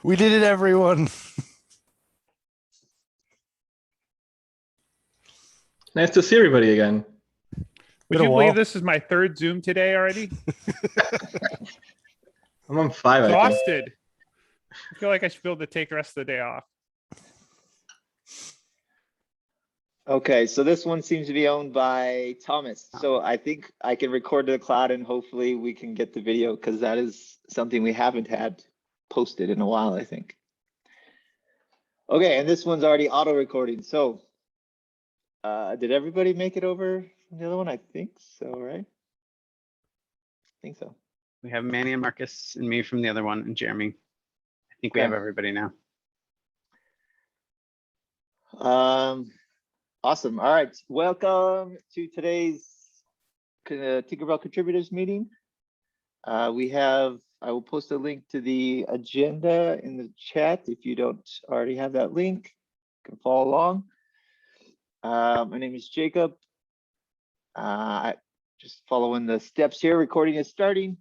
We did it, everyone. Nice to see everybody again. Would you believe this is my third Zoom today already? I'm on 5. Exhausted. I feel like I should be able to take the rest of the day off. Okay, so this one seems to be owned by Thomas. So I think I can record to the cloud and hopefully we can get the video because that is something we haven't had posted in a while, I think. Okay, and this one's already auto recording. So did everybody make it over from the other one? I think so, right? I think so. We have Manny and Marcus and me from the other one and Jeremy. I think we have everybody now. Awesome. All right. Welcome to today's Tinkerbell contributors meeting. I will post a link to the agenda in the chat. If you don't already have that link, you can follow along. My name is Jacob. Just following the steps here. Recording is starting.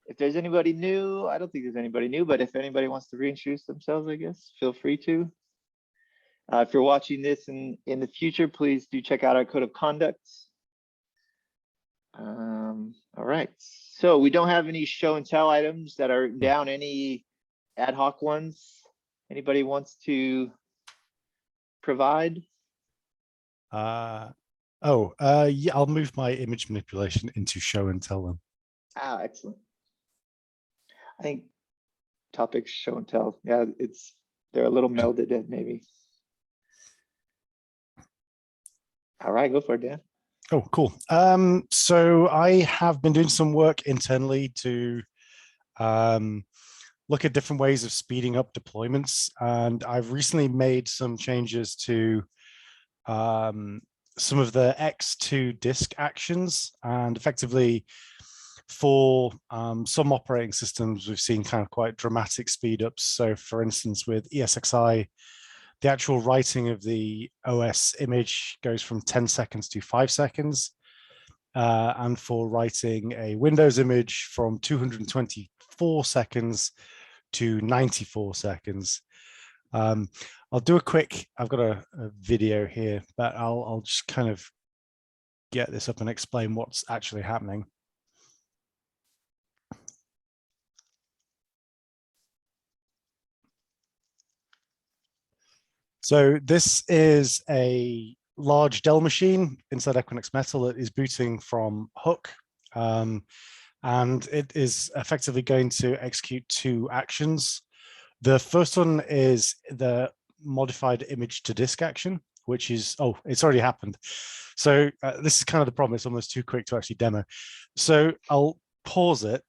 If there's anybody new, I don't think there's anybody new, but if anybody wants to reintroduce themselves, I guess, feel free to. If you're watching this in the future, please do check out our code of conduct. All right, so we don't have any show and tell items that are down, any ad hoc ones. Anybody wants to provide? Yeah, I'll move my image manipulation into show and tell them. Ah, excellent. I think topics show and tell. Yeah, they're a little melded in maybe. All right, go for it, Dan. Oh, cool. So I have been doing some work internally to look at different ways of speeding up deployments, and I've recently made some changes to some of the X2 disk actions, and effectively for some operating systems, we've seen kind of quite dramatic speed ups. So for instance, with ESXi, the actual writing of the OS image goes from 10 seconds to 5 seconds. And for writing a Windows image from 224 seconds to 94 seconds. I'll do a quick, I've got a video here, but I'll just kind of get this up and explain what's actually happening. So this is a large Dell machine inside Equinix Metal that is booting from Hook. And it is effectively going to execute 2 actions. The first one is the modified image to disk action, which is, oh, it's already happened. So this is kind of the problem. It's almost too quick to actually demo. So I'll pause it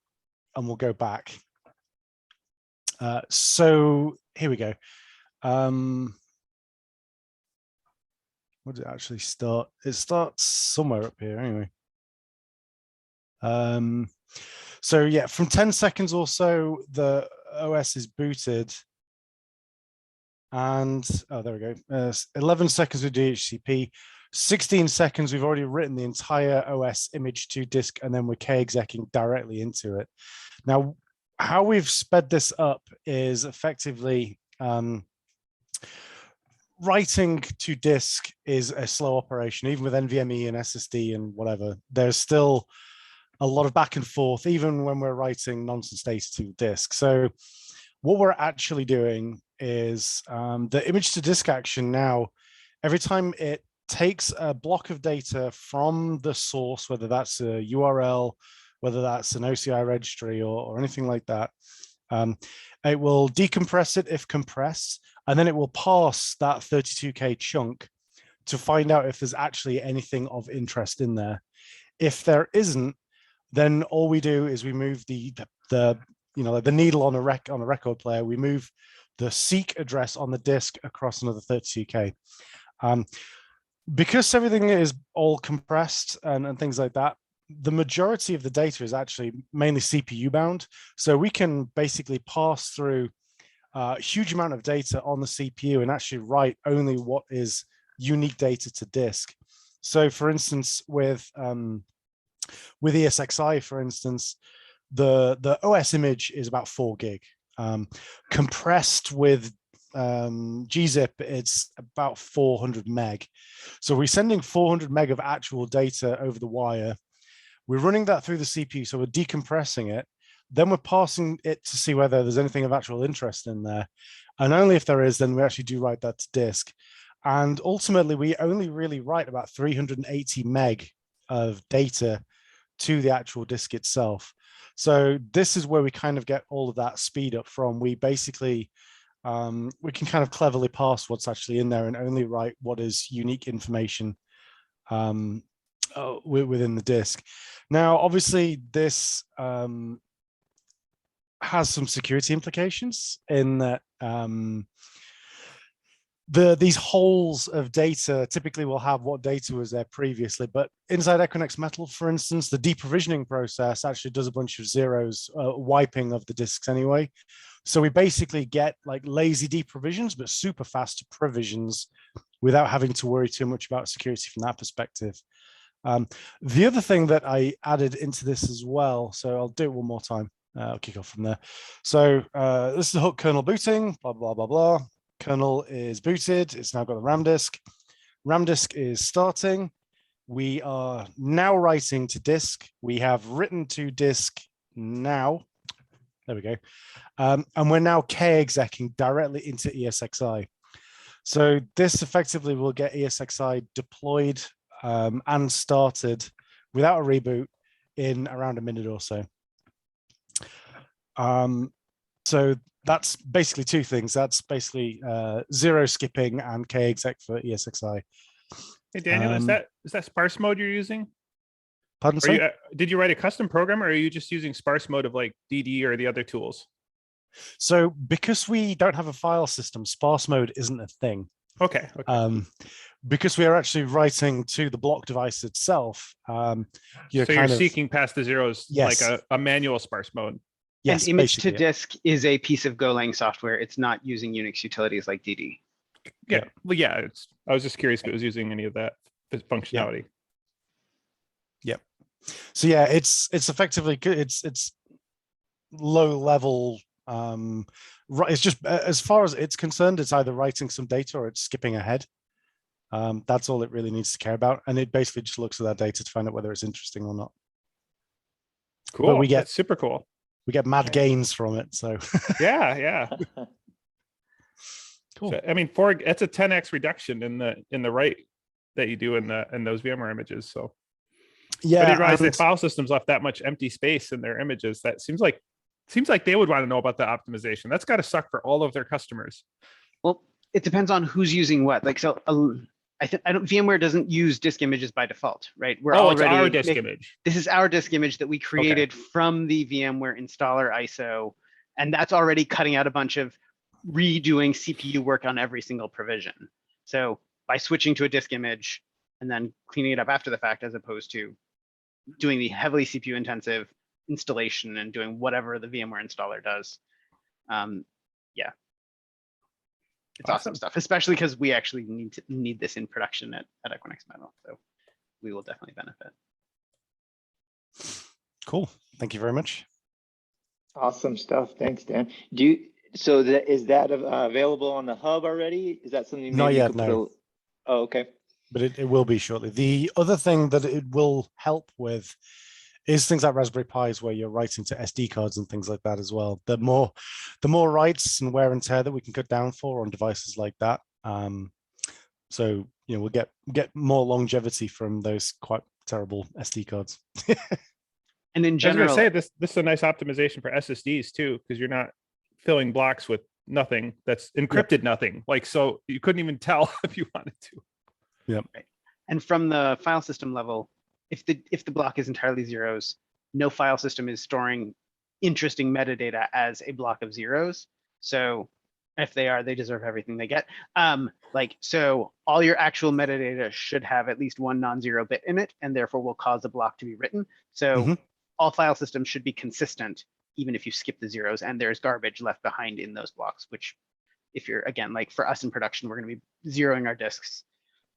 and we'll go back. So here we go. Where did it actually start? It starts somewhere up here anyway. So yeah, from 10 seconds or so, the OS is booted. And, oh, there we go. 11 seconds with DHCP, 16 seconds, we've already written the entire OS image to disk, and then we're k-execing directly into it. Now, how we've sped this up is effectively, writing to disk is a slow operation, even with NVMe and SSD and whatever. There's still a lot of back and forth, even when we're writing nonsense data to disk. So what we're actually doing is the image to disk action now, every time it takes a block of data from the source, whether that's a URL, whether that's an OCI registry or anything like that, it will decompress it if compressed, and then it will parse that 32K chunk to find out if there's actually anything of interest in there. If there isn't, then all we do is we move the needle on a record player. We move the seek address on the disk across another 32K. Because everything is all compressed and things like that, the majority of the data is actually mainly CPU bound. So we can basically pass through a huge amount of data on the CPU and actually write only what is unique data to disk. So for instance, with ESXi, for instance, the OS image is about 4 gig. Compressed with gzip, it's about 400 meg. So we're sending 400 meg of actual data over the wire. We're running that through the CPU, so we're decompressing it. Then we're passing it to see whether there's anything of actual interest in there. And only if there is, then we actually do write that to disk. And ultimately, we only really write about 380 meg of data to the actual disk itself. So this is where we kind of get all of that speed up from. We basically, we can kind of cleverly parse what's actually in there and only write what is unique information within the disk. Now, obviously, this has some security implications in that these holes of data typically will have what data was there previously, but inside Equinix Metal, for instance, the deprovisioning process actually does a bunch of zeros, wiping of the disks anyway. So we basically get like lazy deprovisions, but super fast provisions without having to worry too much about security from that perspective. The other thing that I added into this as well, so I'll do it one more time. I'll kick off from there. So this is the hook kernel booting, blah, blah, blah, blah. Kernel is booted. It's now got the RAM disk. RAM disk is starting. We are now writing to disk. We have written to disk now. There we go. And we're now k-execing directly into ESXi. So this effectively will get ESXi deployed and started without a reboot in around a minute or so. So that's basically two things. That's basically zero skipping and k-exec for ESXi. Hey Daniel, is that sparse mode you're using? Pardon, sir? Did you write a custom program, or are you just using sparse mode of like DD or the other tools? So because we don't have a file system, sparse mode isn't a thing. Okay. Because we are actually writing to the block device itself. You're seeking past the zeros, yes, like a manual sparse mode. Yes, and image to disk is a piece of Golang software. It's not using Unix utilities like DD. Yeah. Well, yeah. I was just curious if it was using any of that functionality. Yep. So yeah, it's effectively good. It's low level. It's just as far as it's concerned, it's either writing some data or it's skipping ahead. That's all it really needs to care about, and it basically just looks at that data to find out whether it's interesting or not. Cool. But That's super cool. We get mad gains from it. So yeah. Cool. So, I mean, that's a 10x reduction in the write that you do in those VMware images. So yeah, I didn't realize the file systems left that much empty space in their images. That seems like they would want to know about the optimization. That's got to suck for all of their customers. Well, it depends on who's using what. Like, so VMware doesn't use disk images by default, right? It's our disk image. This is our disk image that we created from the VMware installer ISO, and that's already cutting out a bunch of redoing CPU work on every single provision. So by switching to a disk image and then cleaning it up after the fact, as opposed to doing the heavily CPU intensive installation and doing whatever the VMware installer does. Yeah. It's awesome stuff, especially because we actually need this in production at Equinix Metal. So we will definitely benefit. Cool. Thank you very much. Awesome stuff. Thanks, Dan. Is that available on the hub already? Is that something? Not yet, no. Oh, okay. But it will be shortly. The other thing that it will help with is things like Raspberry Pis, where you're writing to SD cards and things like that as well. The more writes and wear and tear that we can cut down for on devices like that. So we'll get more longevity from those quite terrible SD cards. And in general, I was going to say this is a nice optimization for SSDs too, because you're not filling blocks with nothing that's encrypted nothing. Like, so you couldn't even tell if you wanted to. Yep. Right. And from the file system level, if the block is entirely zeros, no file system is storing interesting metadata as a block of zeros. So if they are, they deserve everything they get. So all your actual metadata should have at least one non-zero bit in it, and therefore will cause a block to be written. So all file systems should be consistent, even if you skip the zeros, and there's garbage left behind in those blocks, which if you're, again, like for us in production, we're going to be zeroing our disks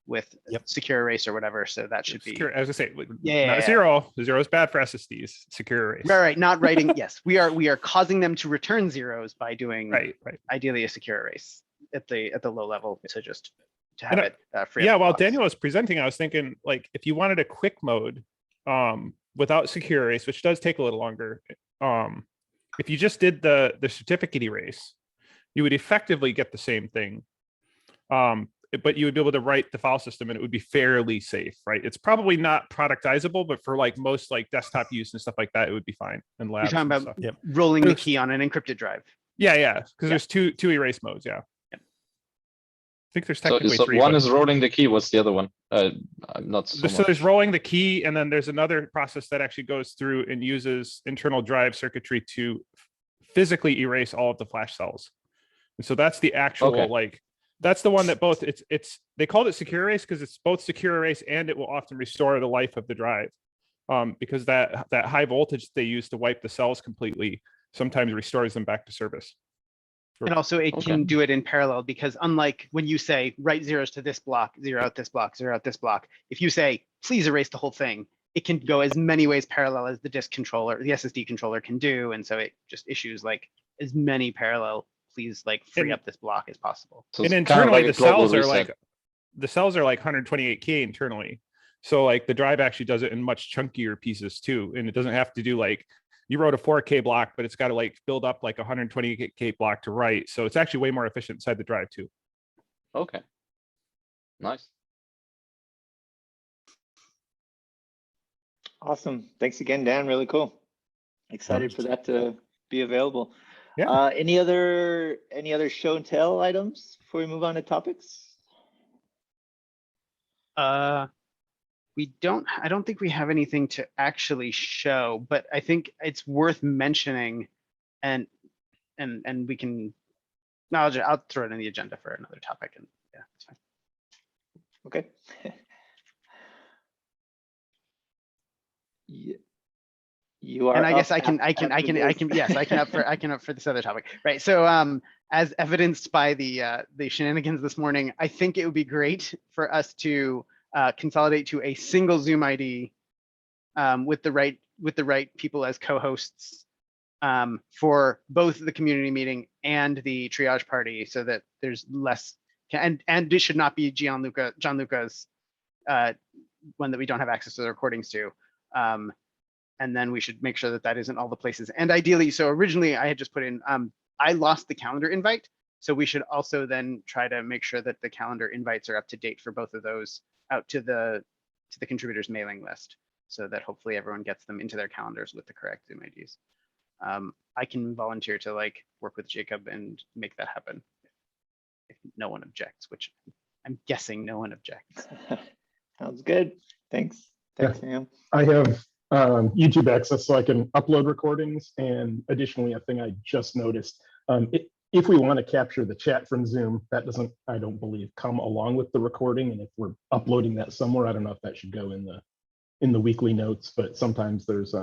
with Yep. secure erase or whatever. So that should be Secure, as I say, Yeah, not yeah. zero. Zero is bad for SSDs. Secure erase. right. Not writing. Yes, we are causing them to return zeros by doing Right. ideally a secure erase at the low level to just to have And, it free. Yeah, up the while blocks. Daniel was presenting, I was thinking like if you wanted a quick mode without secure erase, which does take a little longer, if you just did the certificate erase, you would effectively get the same thing. But you would be able to write the file system and it would be fairly safe, right? It's probably not productizable, but for like most like desktop use and stuff like that, it would be fine. And You're labs talking and about stuff. Yep. rolling the key on an encrypted drive. Yeah, because there's two erase modes. Yeah. Yep. I think there's So, technically three. one but- is rolling the key. What's the other one? I'm not so So there's much. rolling the key, and then there's another process that actually goes through and uses internal drive circuitry to physically erase all of the flash cells. And so that's the actual Okay. like that's the one that both it's they called it secure erase because it's both secure erase and it will often restore the life of the drive. Because that high voltage they use to wipe the cells completely sometimes restores them back to service. And also it can do it in parallel because unlike when you say write zeros to this block, zero out this block, zero out this block, if you say please erase the whole thing, it can go as many ways parallel as the disk controller, the SSD controller can do. And so it just issues like as many parallel, please like free up this block as possible. So And it's kind of internally like a the cells global are reset. like 128K internally. So like the drive actually does it in much chunkier pieces too. And it doesn't have to do like you wrote a 4K block, but it's got to like build up like 128K block to write. So it's actually way more efficient inside the drive too. Okay. Nice. Awesome. Thanks again, Dan. Really cool. Excited for that to be available. Yeah. Any other show and tell items before we move on to topics? I don't think we have anything to actually show, but I think it's worth mentioning and we can, no, I'll throw it in the agenda for another topic and yeah, it's fine. Okay. You are. And I guess up I can up for this other topic, right? So as evidenced by the shenanigans this morning, I think it would be great for us to consolidate to a single Zoom ID with the right people as co-hosts for both the community meeting and the triage party, so that there's less. And it should not be Gianluca's one that we don't have access to the recordings to. And then we should make sure that that isn't all the places. And ideally, so originally I had just put in, I lost the calendar invite. So we should also then try to make sure that the calendar invites are up to date for both of those out to the contributors mailing list, so that hopefully everyone gets them into their calendars with the correct Zoom IDs. I can volunteer to like work with Jacob and make that happen if no one objects, which I'm guessing no one objects. Sounds good. Thanks. Thanks, Sam. I have YouTube access so I can upload recordings, and additionally, a thing I just noticed, if we want to capture the chat from Zoom, that doesn't, I don't believe, come along with the recording. And if we're uploading that somewhere, I don't know if that should go in the weekly notes, but sometimes there's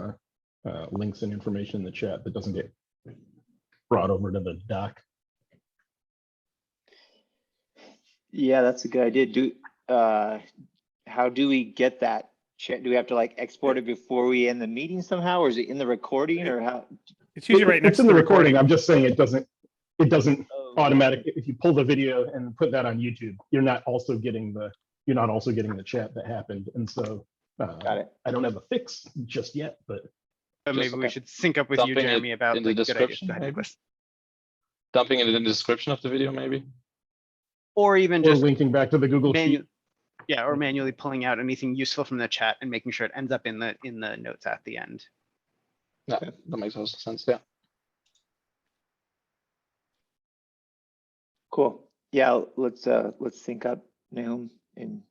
links and information in the chat that doesn't get brought over to the doc. Yeah, that's a good idea. How do we get that chat? Do we have to like export it before we end the meeting somehow, or is it in the recording, or how? It's usually right next It's in to the the recording. I'm just saying it doesn't Oh, automatically, if you pull the video and put that on YouTube, you're not also getting the chat that happened. And so Got it. I don't have a fix just yet, but But maybe we okay. should sync up with you, Dumping it Jeremy, about in the like, good ideas. description, Go ahead, maybe? Nicholas. Dumping it in the description of the video, maybe. Or even or just linking back to the Google Sheet. or manually pulling out anything useful from the chat and making sure it ends up in the notes at the end. Yeah, that makes also sense. Yeah. Cool. Yeah, let's sync up Nahum and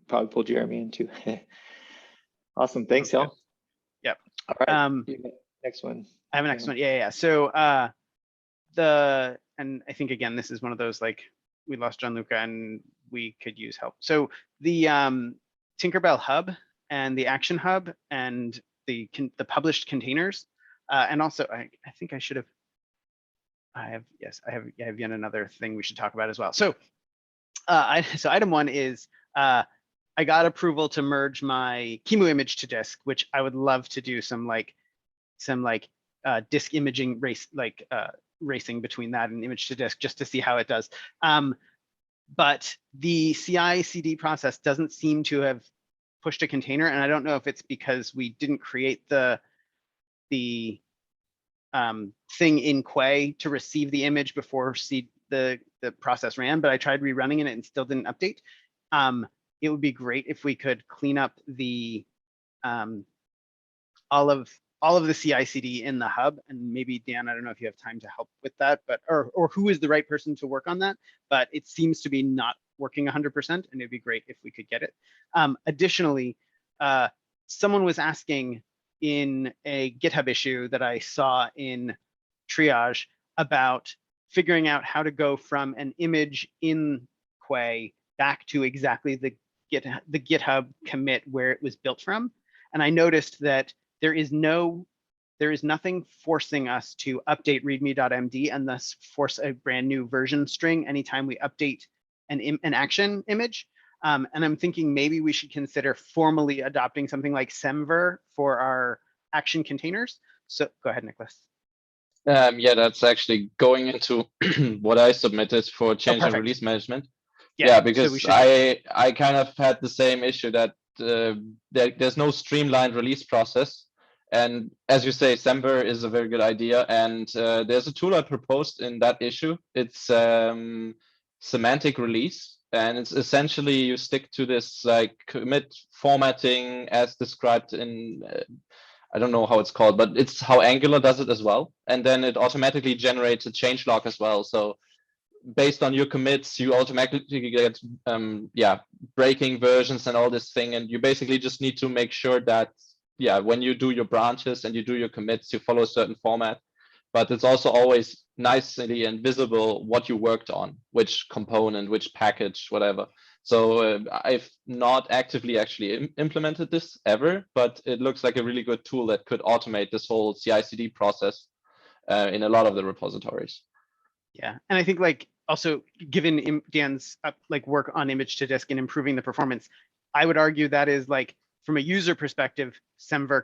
probably pull Jeremy in too. Awesome. Thanks, Okay. y'all. Yep. All right. Um, Next one. I have an next Yeah. one. Yeah. So and I think again, this is one of those like we lost Gianluca and we could use help. So the Tinkerbell hub and the action hub and the published containers, and also I think I should have. I have yet another thing we should talk about as well. So so item one is I got approval to merge my Kimu image to disk, which I would love to do some disk imaging racing between that and image to disk just to see how it does. But the CI/CD process doesn't seem to have pushed a container, and I don't know if it's because we didn't create the thing in Quay to receive the image before the process ran, but I tried rerunning it and it still didn't update. It would be great if we could clean up the all of the CI/CD in the hub, and maybe Dan, I don't know if you have time to help with that, but or who is the right person to work on that, but it seems to be not working 100%, and it'd be great if we could get it. Additionally, someone was asking in a GitHub issue that I saw in triage about figuring out how to go from an image in Quay back to exactly the GitHub commit where it was built from. And I noticed that there is nothing forcing us to update readme.md and thus force a brand new version string anytime we update an action image. And I'm thinking maybe we should consider formally adopting something like semver for our action containers. So go ahead, Nicholas. Yeah, that's actually going into what I submitted for change and perfect. release management. Yeah, Yeah, so because we should- I kind of had the same issue that there's no streamlined release process. And as you say, Semver is a very good idea. And there's a tool I proposed in that issue. It's Semantic Release. And it's essentially you stick to this like commit formatting as described in, I don't know how it's called, but it's how Angular does it as well. And then it automatically generates a changelog as well. So based on your commits, you automatically get breaking versions and all this thing. And you basically just need to make sure that, when you do your branches and you do your commits, you follow a certain format. But it's also always nicely and visible what you worked on, which component, which package, whatever. So I've not actively actually implemented this ever, but it looks like a really good tool that could automate this whole CI/CD process in a lot of the repositories. Yeah, and I think like also given Dan's work on image to disk and improving the performance, I would argue that is like from a user perspective, Semver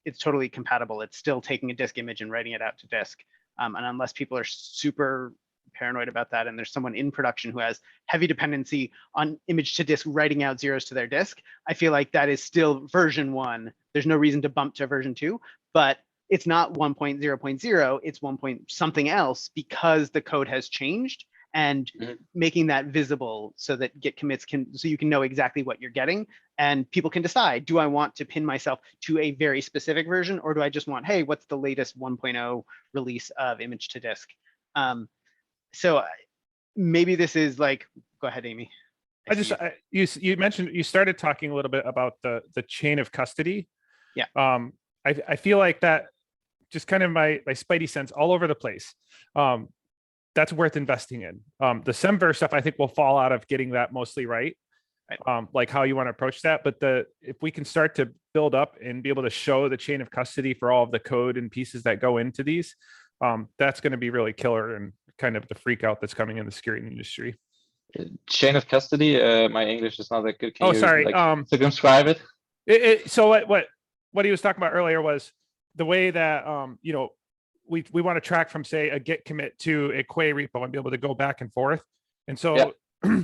it's totally compatible. It's still taking a disk image and writing it out to disk. And unless people are super paranoid about that, and there's someone in production who has heavy dependency on image to disk writing out zeros to their disk, I feel like that is still version 1. There's no reason to bump to version 2, but it's not 1.0.0, it's 1. Something else because the code has changed, and making that visible so that Git commits so you can know exactly what you're getting, and people can decide, do I want to pin myself to a very specific version, or do I just want, hey, what's the latest 1.0 release of image to disk? So maybe this is like, go ahead, Amy. You mentioned, you started talking a little bit about the chain of custody. Yeah. I feel like that just kind of my spidey sense all over the place. That's worth investing in. The Semver stuff, I think, will fall out of getting that mostly right. Like how you want to approach that. But if we can start to build up and be able to show the chain of custody for all of the code and pieces that go into these, that's going to be really killer and kind of the freak out that's coming in the security industry. Chain of custody. My English is not that good. Can you, sorry. circumscribe it? So what he was talking about earlier was the way that we want to track from, say, a Git commit to a Quay repo and be able to go back and forth. And so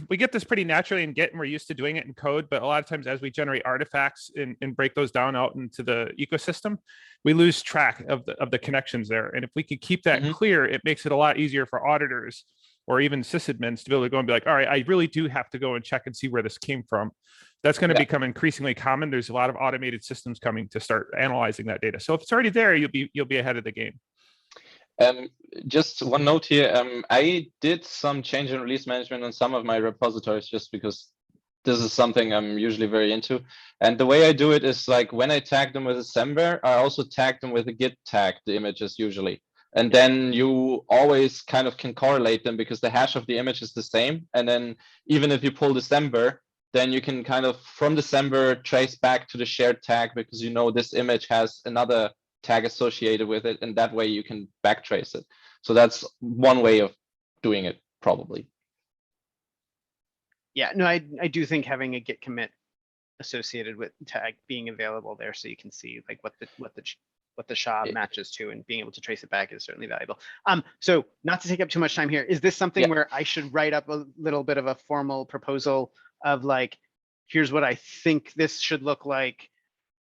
we get this pretty naturally in Git, and we're used to doing it in code. But a lot of times as we generate artifacts and break those down out into the ecosystem, we lose track of the connections there. And if we could keep that clear, it makes it a lot easier for auditors or even sysadmins to be able to go and be like, all right, I really do have to go and check and see where this came from. That's going to become increasingly common. There's a lot of automated systems coming to start analyzing that data. So if it's already there, you'll be ahead of the game. Just one note here. I did some change and release management on some of my repositories just because this is something I'm usually very into. And the way I do it is like when I tag them with a Semver, I also tag them with a Git tag, the images usually. And then you always kind of can correlate them because the hash of the image is the same. And then even if you pull the Semver, then you can kind of from the Semver trace back to the shared tag because you know this image has another tag associated with it, and that way you can backtrace it. So that's one way of doing it, probably. Yeah, no, I do think having a git commit associated with tag being available there, so you can see like what the SHA matches to, and being able to trace it back is certainly valuable. So not to take up too much time here, is this something where I should write up a little bit of a formal proposal of like, here's what I think this should look like,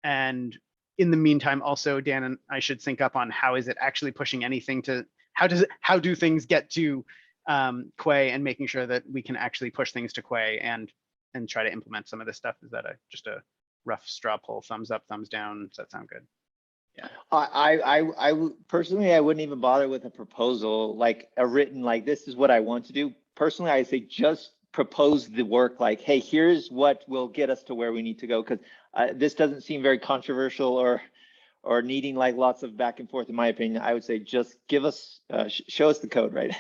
and in the meantime, also Dan and I should sync up on how is it actually pushing anything to how do things get to Quay, and making sure that we can actually push things to Quay and try to implement some of this stuff. Is that just a rough straw poll, thumbs up, thumbs down? Does that sound good? Yeah. Personally, I wouldn't even bother with a proposal, like a written, like, this is what I want to do. Personally, I say just propose the work, like, hey, here's what will get us to where we need to go. Because this doesn't seem very controversial or needing like lots of back and forth, in my opinion. I would say just give us, show us the code, right?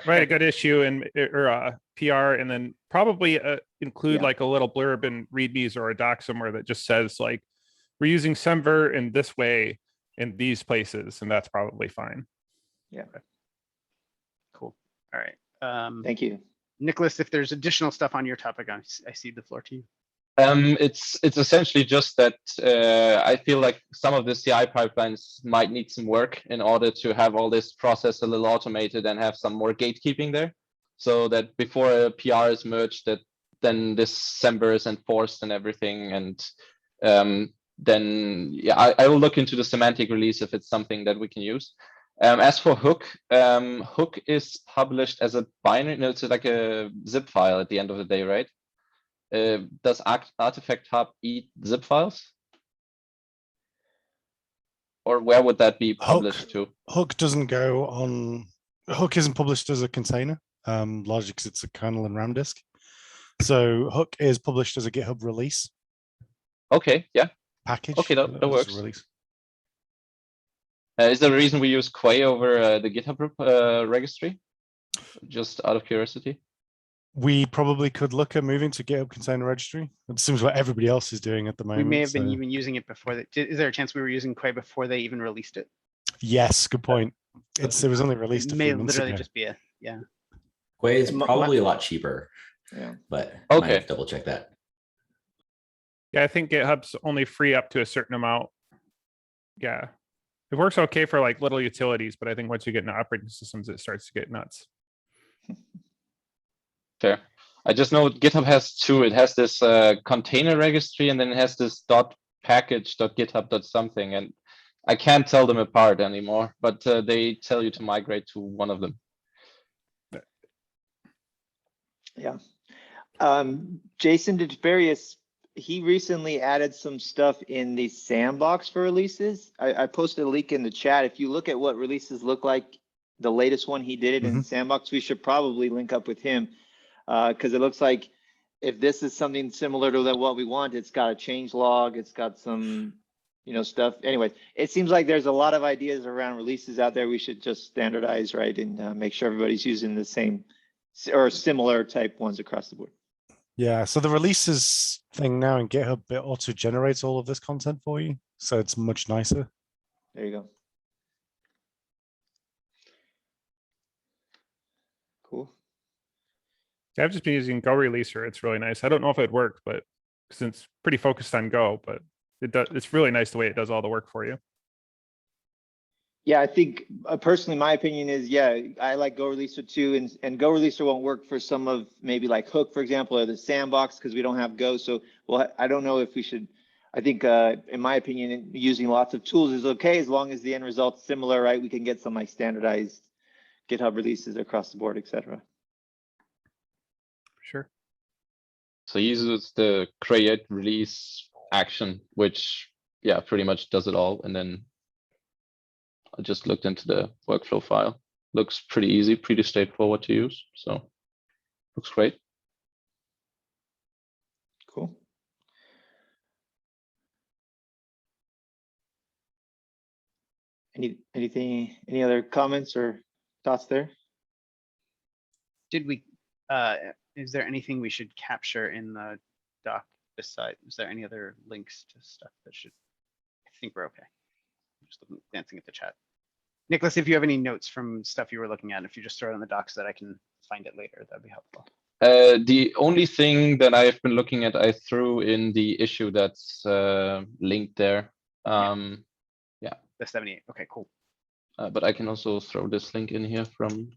Write a good issue or PR, and then probably include like a little blurb in READMEs or a doc somewhere that just says like, we're using Semver in this way in these places, and that's probably fine. Yeah. Cool. All right. Thank you. Nicholas, if there's additional stuff on your topic, I cede the floor to you. It's essentially just that I feel like some of the CI pipelines might need some work in order to have all this process a little automated and have some more gatekeeping there, so that before a PR is merged, that then this Semver is enforced and everything. And then I will look into the semantic release if it's something that we can use. As for Hook, Hook is published as a binary. No, it's like a zip file at the end of the day, right? Does Artifact Hub eat zip files? Or where would that be published to? Hook doesn't go on. Hook isn't published as a container, largely because it's a kernel and RAM disk. So Hook is published as a GitHub release. Okay, yeah. Package. Okay, that works. Release. Is there a reason we use Quay over the GitHub registry? Just out of curiosity. We probably could look at moving to GitHub Container Registry. It seems what everybody else is doing at the moment. We may have been even using it before that. Is there a chance we were using Quay before they even released it? Yes, good point. It was only released It a may few months literally ago. just be Quay is probably a lot cheaper. Yeah. But I might have to double check that. Yeah, I think GitHub's only free up to a certain amount. Yeah. It works okay for like little utilities, but I think once you get into operating systems, it starts to get nuts. Fair. I just know GitHub has two. It has this container registry, and then it has this .package.github.something, and I can't tell them apart anymore, but they tell you to migrate to one of them. Yeah. Jason DeFarius, he recently added some stuff in the sandbox for releases. I posted a link in the chat. If you look at what releases look like, the latest one he did it in sandbox, we should probably link up with him, because it looks like if this is something similar to what we want, it's got a change log, it's got some, stuff. Anyway, it seems like there's a lot of ideas around releases out there. We should just standardize, right, and make sure everybody's using the same or similar type ones across the board. Yeah, so the releases thing now in GitHub, it auto generates all of this content for you, so it's much nicer. There you go. Cool. I've just been using Go Releaser. It's really nice. I don't know if it'd work, but since it's pretty focused on Go, but it does. It's really nice the way it does all the work for you. Yeah, I think personally, my opinion is, I like Go Releaser too, and Go Releaser won't work for some of maybe like Hook, for example, or the Sandbox, because we don't have Go. So, well, I don't know if we should. I think, in my opinion, using lots of tools is okay as long as the end result's similar, right? We can get some like standardized GitHub releases across the board, etc. Sure. So he uses the create release action, which pretty much does it all, and then I just looked into the workflow file. Looks pretty easy, pretty straightforward to use. So looks great. Cool. Any other comments or thoughts there? Did we, is there anything we should capture in the doc beside? Is there any other links to stuff that should, I think we're okay. Just glancing at the chat. Nicholas, if you have any notes from stuff you were looking at, if you just throw it in the doc so that I can find it later, that'd be helpful. The only thing that I've been looking at, I threw in the issue that's linked there. The 78. Okay, cool. But I can also throw this link in here from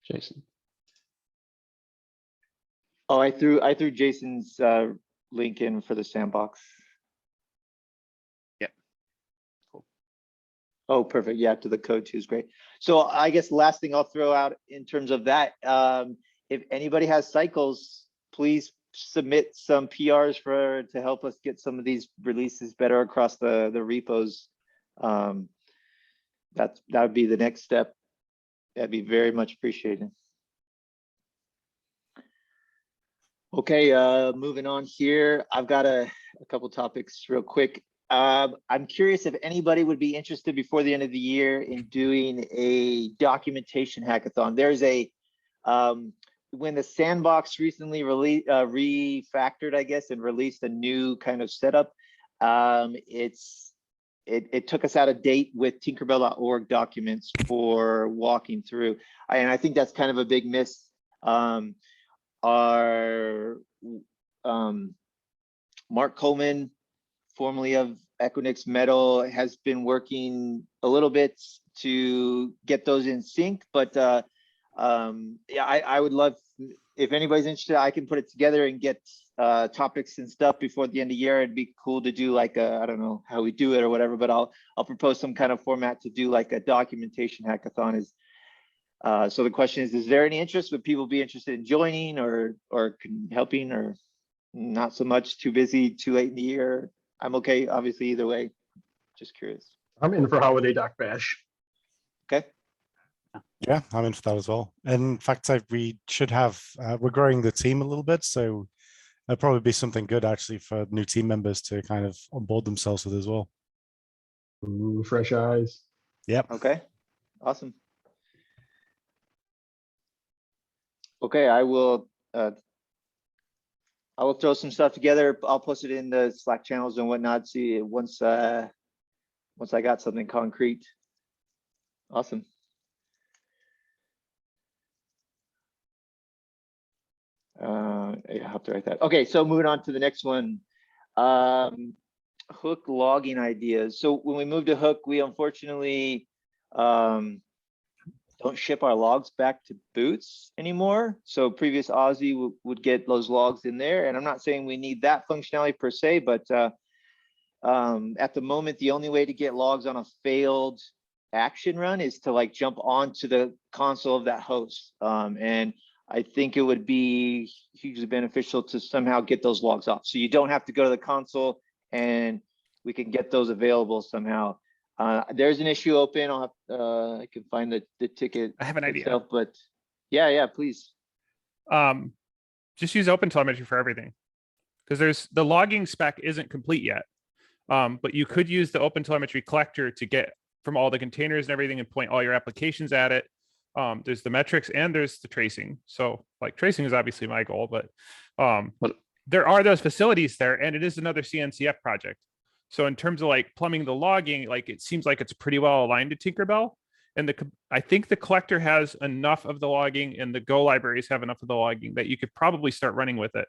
Jason. Oh, I threw Jason's link in for the sandbox. Yep. Cool. Oh, perfect. Yeah, to the code too is great. So I guess last thing I'll throw out in terms of that, if anybody has cycles, please submit some PRs to help us get some of these releases better across the repos. That would be the next step. That'd be very much appreciated. Okay, moving on here. I've got a couple topics real quick. I'm curious if anybody would be interested before the end of the year in doing a documentation hackathon. There's a, when the sandbox recently refactored, I guess, and released a new kind of setup, it took us out of date with Tinkerbell.org documents for walking through. And I think that's kind of a big miss. Mark Coleman, formerly of Equinix Metal, has been working a little bit to get those in sync, but yeah, I would love, if anybody's interested, I can put it together and get topics and stuff before the end of the year. It'd be cool to do like a, I don't know how we do it or whatever, but I'll propose some kind of format to do like a documentation hackathon. So the question is there any interest? Would people be interested in joining or helping, or not so much, too busy, too late in the year? I'm okay, obviously, either way. Just curious. I'm in for Holiday Doc Bash. Okay. Yeah, I'm in for that as well. In fact, we should have, we're growing the team a little bit, so it'll probably be something good actually for new team members to kind of onboard themselves with as well. Ooh, fresh eyes. Yep. Okay, awesome. Okay, I will throw some stuff together. I'll post it in the Slack channels and whatnot. See once I got something concrete. Awesome. I have to write that. Okay, so moving on to the next one. Hook logging ideas. So when we moved to Hook, we unfortunately don't ship our logs back to Boots anymore. So previous Aussie would get those logs in there. And I'm not saying we need that functionality per se, but at the moment, the only way to get logs on a failed action run is to like jump onto the console of that host. And I think it would be hugely beneficial to somehow get those logs off. So you don't have to go to the console and we can get those available somehow. There's an issue open. I'll have, I can find the ticket. I have an idea. Itself, but yeah, please. Just use OpenTelemetry for everything, because the logging spec isn't complete yet. But you could use the OpenTelemetry collector to get from all the containers and everything and point all your applications at it. There's the metrics and there's the tracing. So like tracing is obviously my goal, but there are those facilities there, and it is another CNCF project. So in terms of like plumbing the logging, like it seems like it's pretty well aligned to Tinkerbell. And I think the collector has enough of the logging and the Go libraries have enough of the logging that you could probably start running with it.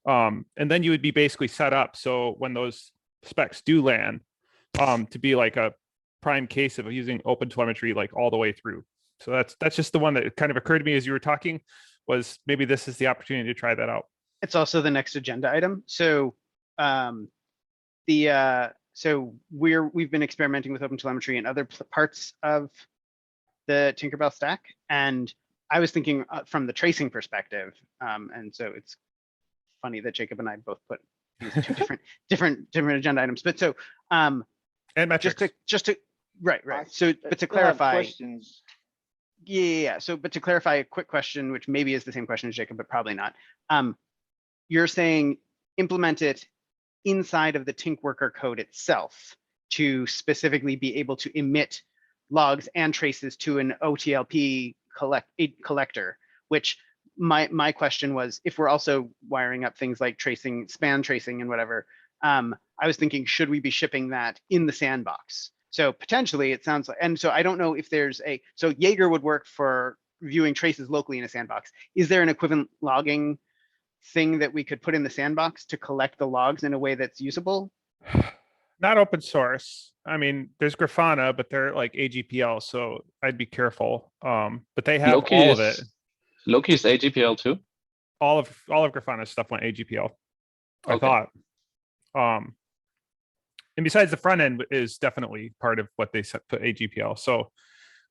And then you would be basically set up. So when those specs do land, to be like a prime case of using OpenTelemetry like all the way through. So that's just the one that kind of occurred to me as you were talking, was maybe this is the opportunity to try that out. It's also the next agenda item. So we've been experimenting with OpenTelemetry in other parts of the Tinkerbell stack, and I was thinking from the tracing perspective, and so it's funny that Jacob and I both put these two different agenda items. But so and metrics. just to right. So but to clarify. Questions. Yeah. So, but to clarify a quick question, which maybe is the same question as Jacob, but probably not. You're saying implement it inside of the Tink worker code itself to specifically be able to emit logs and traces to an OTLP collector, which my question was, if we're also wiring up things like tracing, span tracing and whatever, I was thinking, should we be shipping that in the sandbox? So potentially it sounds like, and so I don't know if there's so Jaeger would work for viewing traces locally in a sandbox. Is there an equivalent logging thing that we could put in the sandbox to collect the logs in a way that's usable? Not open source. I mean, there's Grafana, but they're like AGPL, so I'd be careful. But they have Loki all is, of it. Loki is AGPL too. All of Grafana's stuff went AGPL. I Okay. thought. And besides, the front end is definitely part of what they put AGPL. So,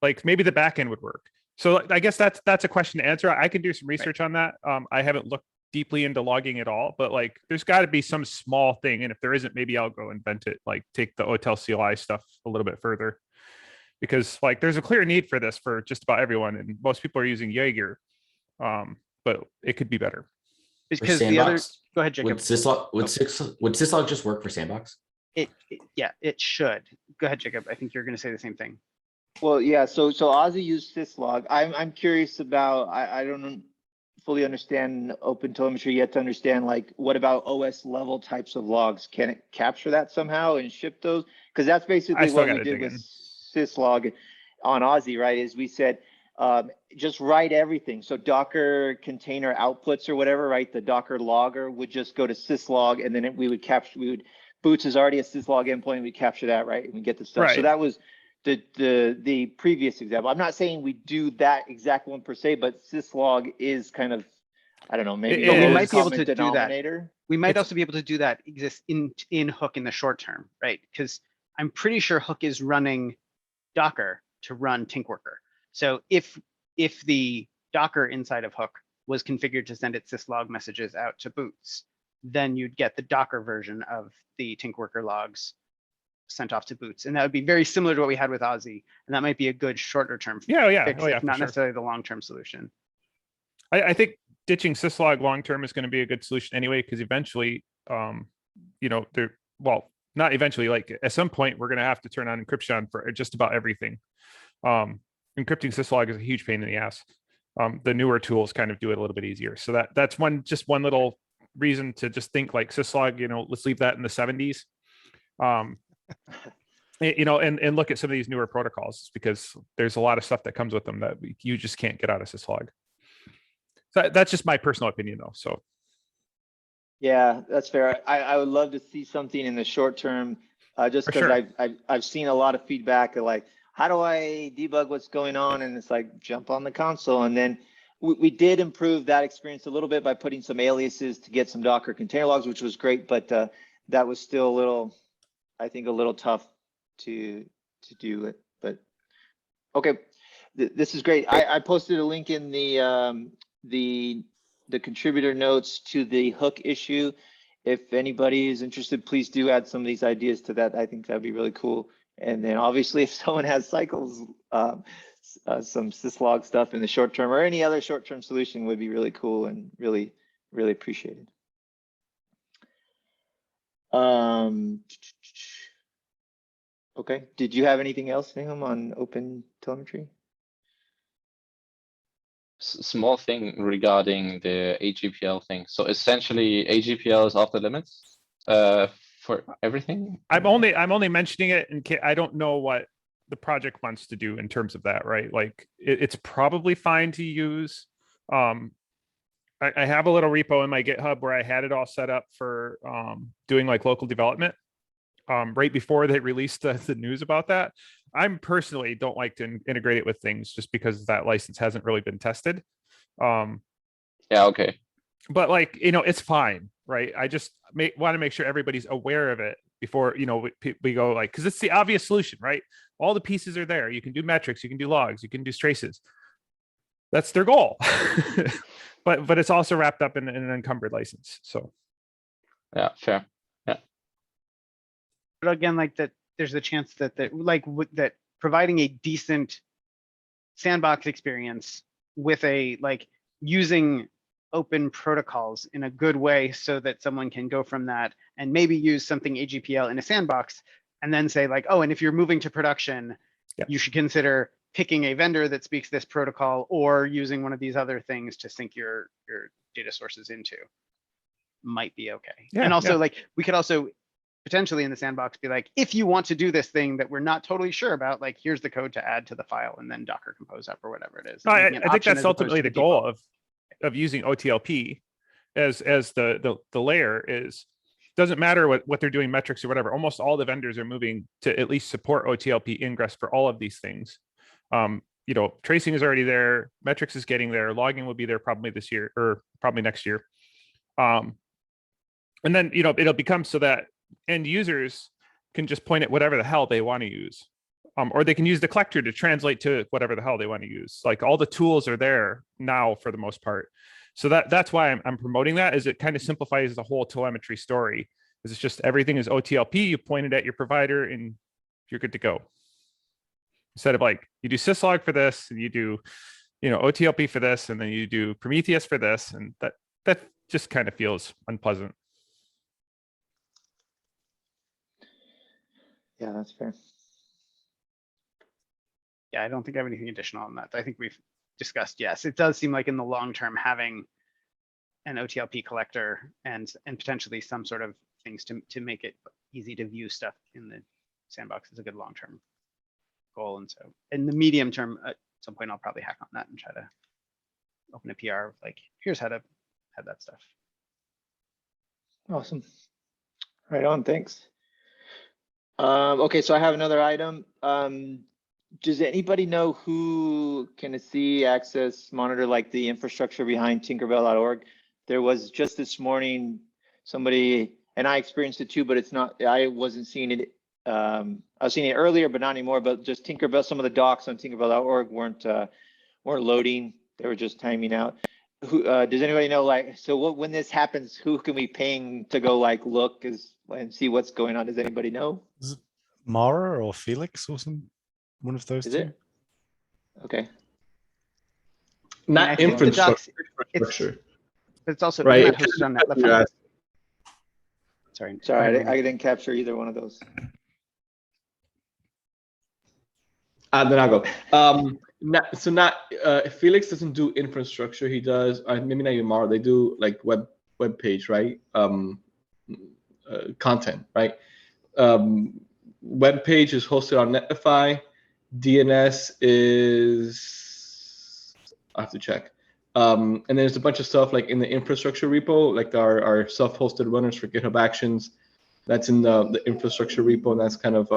like, maybe the back end would work. So I guess that's a question to answer. I can do some research on that. I haven't looked deeply into logging at all, but like, there's got to be some small thing. And if there isn't, maybe I'll go invent it. Like, take the Hotel CLI stuff a little bit further, because like, there's a clear need for this for just about everyone, and most people are using Jaeger, but it could be better. Because the other, Sandbox, go ahead, Jacob. would syslog just work for Sandbox? Yeah, it should. Go ahead, Jacob. I think you're going to say the same thing. Well, yeah, so Ozzy used syslog. I'm curious about, I don't fully understand open telemetry yet to understand, like, what about OS level types of logs? Can it capture that somehow and ship those? Because that's basically what we did with syslog on Ozzy, right? Is we said, just write everything. So Docker container outputs or whatever, right? The Docker logger would just go to syslog, and then we would capture, Boots is already a syslog endpoint. We capture that, right? And we get the stuff. Right. So that was the previous example. I'm not saying we do that exact one per se, but syslog is kind of, I don't know, maybe But we might be able to do that. We might also be able to do that exist in Hook in the short term, right? Because I'm pretty sure Hook is running Docker to run Tinkworker. So if the Docker inside of Hook was configured to send its syslog messages out to Boots, then you'd get the Docker version of the Tinkworker logs sent off to Boots. And that would be very similar to what we had with Ozzy. And that might be a good shorter term fix, if not necessarily the long-term solution. I think ditching syslog long-term is going to be a good solution anyway, because eventually, not eventually, like at some point, we're going to have to turn on encryption for just about everything. Encrypting syslog is a huge pain in the ass. The newer tools kind of do it a little bit easier. So that's one little reason to just think like syslog, let's leave that in the 70s. And look at some of these newer protocols, because there's a lot of stuff that comes with them that you just can't get out of syslog. So that's just my personal opinion though. So yeah, that's fair. I would love to see something in the short term, just because I've seen a lot of feedback of like, how do I debug what's going on? And it's like, jump on the console. And then we did improve that experience a little bit by putting some aliases to get some Docker container logs, which was great, but that was still a little tough to do it. But okay, this is great. I posted a link in the contributor notes to the Hook issue. If anybody is interested, please do add some of these ideas to that. I think that'd be really cool. And then obviously, if someone has cycles, some syslog stuff in the short term or any other short term solution would be really cool and really, really appreciated. Okay, did you have anything else, Nahum, on open telemetry? Small thing regarding the AGPL thing. So essentially, AGPL is off the limits for everything. I'm only mentioning it in case I don't know what the project wants to do in terms of that, right? Like it's probably fine to use. I have a little repo in my GitHub where I had it all set up for doing like local development right before they released the news about that. I'm personally don't like to integrate it with things just because that license hasn't really been tested. Yeah, okay. But like, it's fine, right? I just want to make sure everybody's aware of it before, we go like, because it's the obvious solution, right? All the pieces are there. You can do metrics, you can do logs, you can do traces. That's their goal. but it's also wrapped up in an encumbered license. So yeah, fair. Yeah. But again, like that, there's a chance that that providing a decent sandbox experience with using open protocols in a good way so that someone can go from that and maybe use something AGPL in a sandbox and then say like, oh, and if you're moving to production, you should consider picking a vendor that speaks this protocol or using one of these other things to sync your data sources into. Might be okay. And also we could also potentially in the sandbox be like, if you want to do this thing that we're not totally sure about, like here's the code to add to the file and then Docker compose up or whatever it is. No, Making an I think option that's as opposed ultimately to the goal default. of using OTLP as the layer is. Doesn't matter what they're doing, metrics or whatever. Almost all the vendors are moving to at least support OTLP ingress for all of these things. You know, tracing is already there, metrics is getting there, logging will be there probably this year or probably next year. And then, you know, it'll become so that end users can just point at whatever the hell they want to use. Or they can use the collector to translate to whatever the hell they want to use. Like all the tools are there now for the most part. So that's why I'm promoting that, is it kind of simplifies the whole telemetry story. Is it's just everything is OTLP, you point it at your provider and you're good to go. Instead of like, you do syslog for this and you do, you know, OTLP for this, and then you do Prometheus for this. And that just kind of feels unpleasant. Yeah, that's fair. Yeah, I don't think I have anything additional on that. I think we've discussed, yes, it does seem like in the long term, having an OTLP collector and potentially some sort of things to make it easy to view stuff in the sandbox is a good long-term goal. And so in the medium term, at some point, I'll probably hack on that and try to open a PR like, here's how to have that stuff. Awesome. Right on, thanks. Okay, so I have another item. Does anybody know who can see, access, monitor like the infrastructure behind Tinkerbell.org? There was just this morning somebody, and I experienced it too, but it's not, I wasn't seeing it. I was seeing it earlier, but not anymore. But just Tinkerbell, some of the docs on Tinkerbell.org weren't loading. They were just timing out. Who does anybody know? Like, so when this happens, who can we ping to go like look and see what's going on? Does anybody know? Is it Mara or Felix or some one of those Is two? it? Okay. Not I think the docs- infrastructure. But it's also Right. not hosted on Netlify. Sorry, Sorry, I didn't capture either one of those. Then I'll go. Felix doesn't do infrastructure. He does maybe not even Mara. They do like web page, right? Content, right? Web page is hosted on Netlify. DNS is, I have to check. And there's a bunch of stuff like in the infrastructure repo, like our self-hosted runners for GitHub Actions. That's in the infrastructure repo, and that's kind of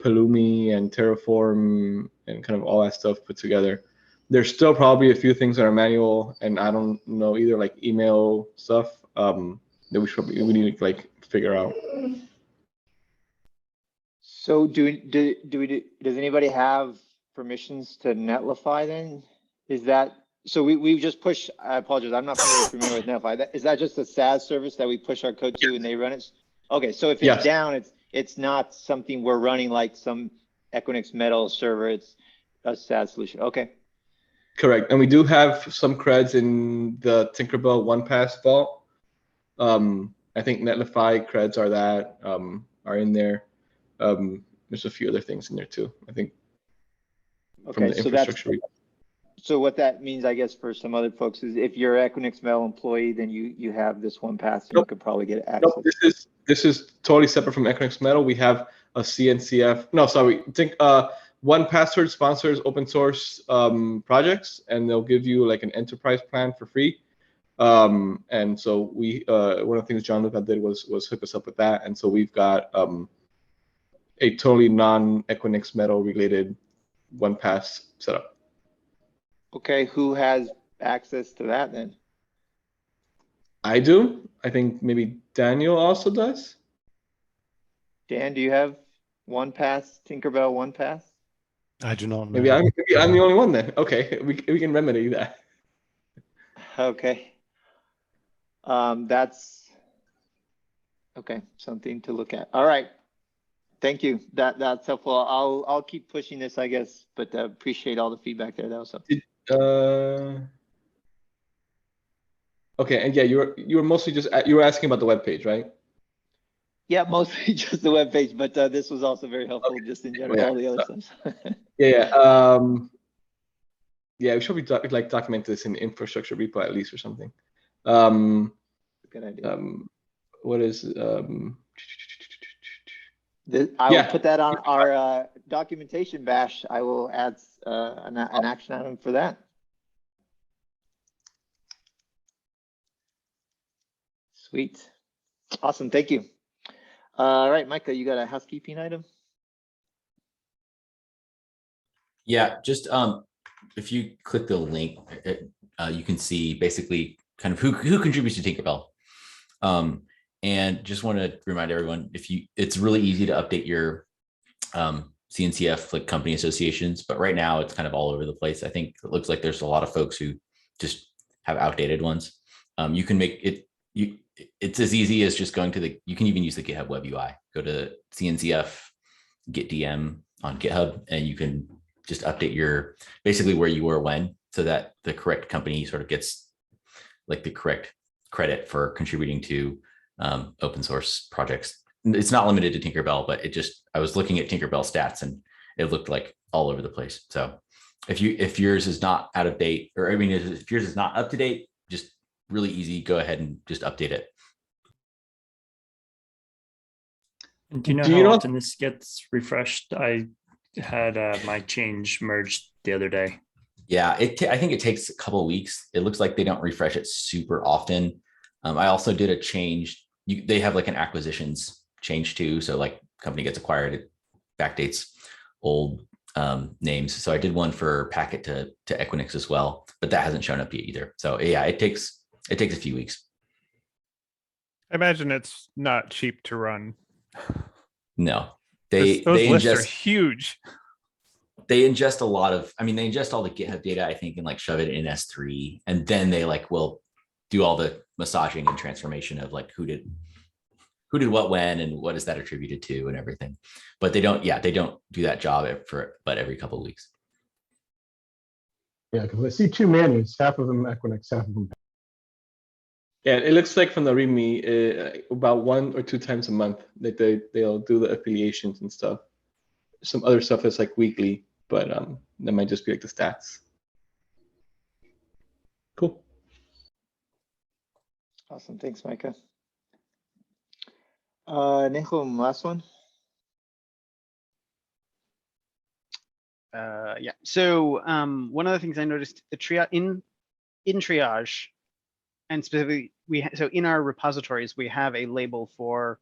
Pulumi and Terraform and kind of all that stuff put together. There's still probably a few things that are manual, and I don't know either, like email stuff that we need to like figure out. So does anybody have permissions to Netlify then? Is that, so we just push, I apologize, I'm not familiar with Netlify. Is that just a SaaS service that we push our code to and they run it? Okay, so if it's down, it's not something we're running like some Equinix Metal server, it's a SaaS solution. Okay. Correct. And we do have some creds in the Tinkerbell OnePass vault. I think Netlify creds are in there. There's a few other things in there too, I think. From the infrastructure. So what that means, I guess, for some other folks is if you're an Equinix Metal employee, then you have this OnePass and you could probably get access. No, this is totally separate from Equinix Metal. We have a CNCF. No, sorry. Think OnePassword sponsors open source projects, and they'll give you like an enterprise plan for free. And so we one of the things John Luca did was hook us up with that, and so we've got a totally non-Equinix Metal related OnePass setup. Okay, who has access to that then? I do. I think maybe Daniel also does. Dan, do you have OnePass, Tinkerbell OnePass? I do not know. Maybe I'm the only one then. Okay, we can remedy that. Okay. That's okay. Something to look at. All right. Thank you. That's helpful. I'll keep pushing this, I guess, but appreciate all the feedback there. That was something. Okay, and yeah, you were mostly just you were asking about the web page, right? Yeah, mostly just the web page, but this was also very helpful, just in general, all the other stuff. Yeah. We should be document this in the infrastructure repo at least or something. Good idea. What is I will Yeah. put that on our documentation bash. I will add an action item for that. Sweet. Awesome. Thank you. All right, Micah, you got a housekeeping item? Yeah, just if you click the link, you can see basically kind of who contributes to Tinkerbell. And just want to remind everyone, it's really easy to update your CNCF like company associations, but right now it's kind of all over the place. I think it looks like there's a lot of folks who just have outdated ones. You can make it, it's as easy as just going to you can even use the GitHub web UI. Go to CNCF Git DM on GitHub, and you can just update basically where you were when, so that the correct company sort of gets like the correct credit for contributing to open source projects. It's not limited to Tinkerbell, but I was looking at Tinkerbell stats and it looked like all over the place. So if yours is not out of date, or I mean, if yours is not up to date, just really easy, go ahead and just update it. And do you know how often this gets refreshed? I had my change merged the other day. Yeah, I think it takes a couple of weeks. It looks like they don't refresh it super often. I also did a change. They have like an acquisitions change too. So like company gets acquired, it backdates old names. So I did one for Packet to Equinix as well, but that hasn't shown up yet either. So yeah, it takes a few weeks. I imagine it's not cheap to run. No, those lists are huge. They ingest a lot of, they ingest all the GitHub data, I think, and like shove it in S3. And then they like will do all the massaging and transformation of like who did what when and what is that attributed to and everything. But they don't do that job but every couple of weeks. Yeah, because I see two manuals, half of them Equinix, half of them. Yeah, it looks like from the README about 1 or 2 times a month that they'll do the affiliations and stuff. Some other stuff is like weekly, but that might just be like the stats. Cool. Awesome. Thanks, Micah. Nahum, last one. Yeah. So one of the things I noticed, the in triage, and specifically so in our repositories we have a label for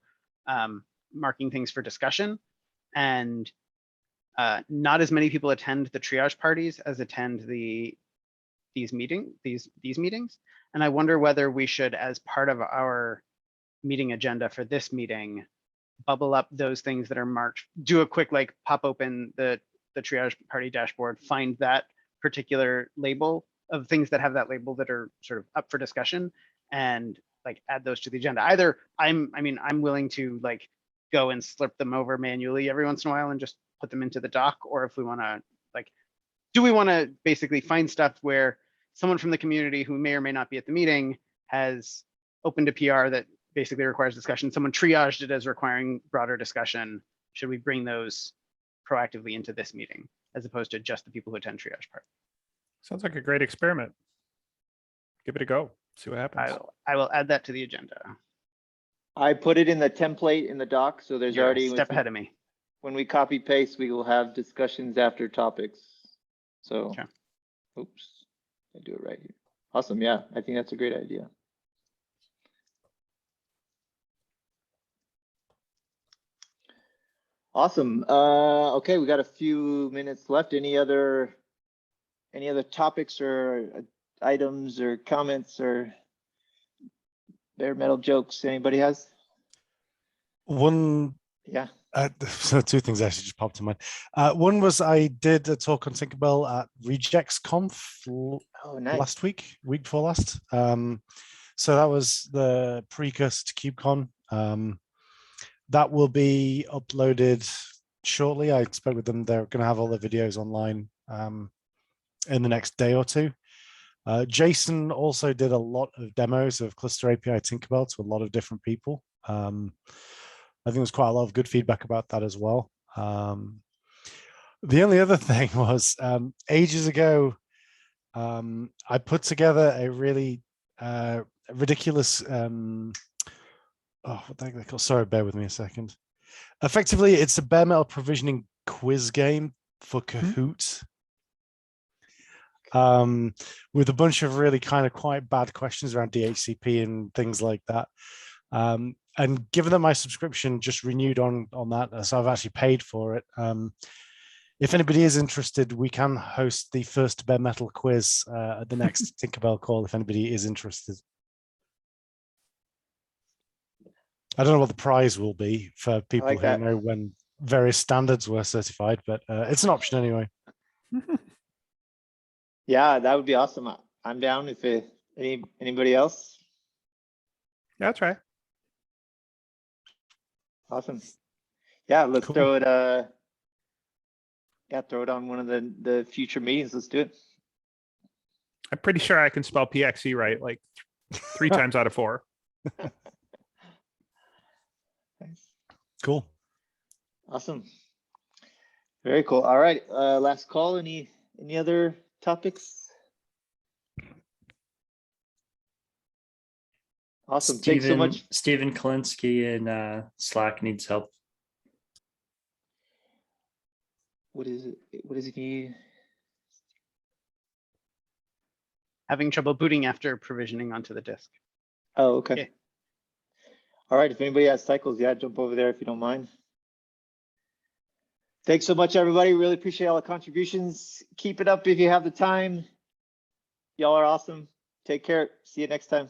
marking things for discussion, and not as many people attend the triage parties as attend these meetings. And I wonder whether we should, as part of our meeting agenda for this meeting, bubble up those things that are marked, do a quick like pop open the triage party dashboard, find that particular label of things that have that label that are sort of up for discussion, and like add those to the agenda. Either I'm willing to like go and slurp them over manually every once in a while and just put them into the doc, or if we want to like, do we want to basically find stuff where someone from the community who may or may not be at the meeting has opened a PR that basically requires discussion, someone triaged it as requiring broader discussion. Should we bring those proactively into this meeting as opposed to just the people who attend triage part? Sounds like a great experiment. Give it a go. See what happens. I will add that to the agenda. I put it in the template in the doc, so there's You're already a step ahead of me. When we copy paste, we will have discussions after topics. So, okay. Oops, I do it right here. Awesome. Yeah, I think that's a great idea. Awesome. Okay, we got a few minutes left. Any other topics or items or comments or bare metal jokes anybody has? One. Yeah. So 2 things actually just popped in mind. One was I did a talk on Tinkerbell at RejectsConf last week before last. So that was the precursor to KubeCon. That will be uploaded shortly. I spoke with them. They're going to have all the videos online in the next day or 2. Jason also did a lot of demos of Cluster API Tinkerbell to a lot of different people. I think there's quite a lot of good feedback about that as well. The only other thing was ages ago, I put together a really ridiculous, what the heck they call? Sorry, bear with me a second. Effectively, it's a bare metal provisioning quiz game for Kahoot. With a bunch of really kind of quite bad questions around DHCP and things like that. And given that my subscription just renewed on that, so I've actually paid for it. If anybody is interested, we can host the first bare metal quiz at the next Tinkerbell call, if anybody is interested. I don't know what the prize will be for people like who that. know when various standards were certified, but it's an option anyway. Yeah, that would be awesome. I'm down if anybody else. Yeah, that's right. Awesome. Yeah, let's Cool. throw it. Throw it on one of the future meetings. Let's do it. I'm pretty sure I can spell PXE right like 3 times out of 4. Nice. Cool. Awesome. Very cool. All right. Last call. Any other topics? Awesome. Thanks so much. Stephen Kalinsky in Slack needs help. What is it? What does he need? Having trouble booting after provisioning onto the disk. Oh, okay. Yeah. All right. If anybody has cycles, yeah, jump over there if you don't mind. Thanks so much, everybody. Really appreciate all the contributions. Keep it up if you have the time. Y'all are awesome. Take care. See you next time.